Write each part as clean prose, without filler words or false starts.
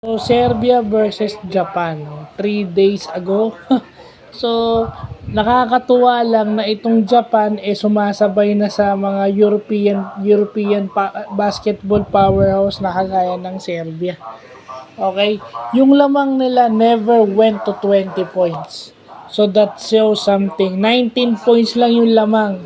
So, Serbia versus Japan, 3 days ago. So, nakakatuwa lang na itong Japan sumasabay na sa mga European basketball powerhouse na kagaya ng Serbia. Okay? Yung lamang nila never went to 20 points. So that shows something. 19 points lang yung lamang.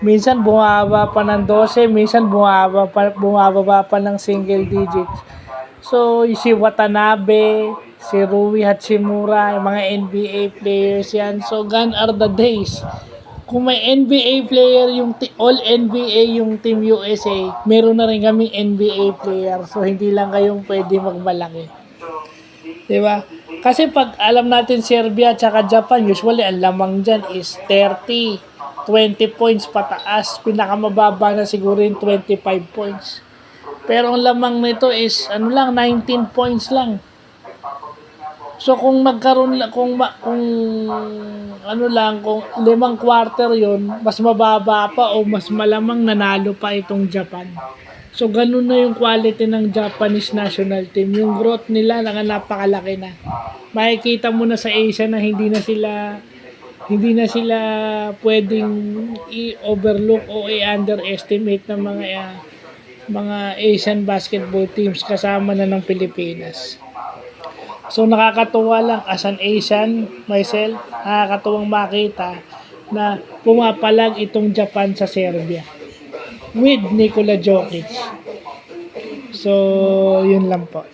Minsan bumaba pa ng 12, minsan bumababa pa ng single digits. So, si Watanabe, si Rui Hachimura, yung mga NBA players yan. So, gone are the days. Kung may NBA player, All-NBA yung Team USA, meron na rin kaming NBA player. So, hindi lang kayong pwede magmalaki. Diba? Kasi pag alam natin Serbia at Japan, usually ang lamang dyan is 30, 20 points pataas. Pinakamababa na siguro yung 25 points. Pero ang lamang nito is 19 points lang. So kung nagkaroon kung limang quarter 'yon, mas mababa pa o mas malamang nanalo pa itong Japan. So ganun na yung quality ng Japanese national team. Yung growth nila napakalaki na. Makikita mo na sa Asia na hindi na sila pwedeng i-overlook o i-underestimate ng mga Asian basketball teams kasama na ng Pilipinas. So nakakatuwa lang as an Asian myself, nakakatuwang makita na pumapalag itong Japan sa Serbia with Nikola Jokic. So yun lang po.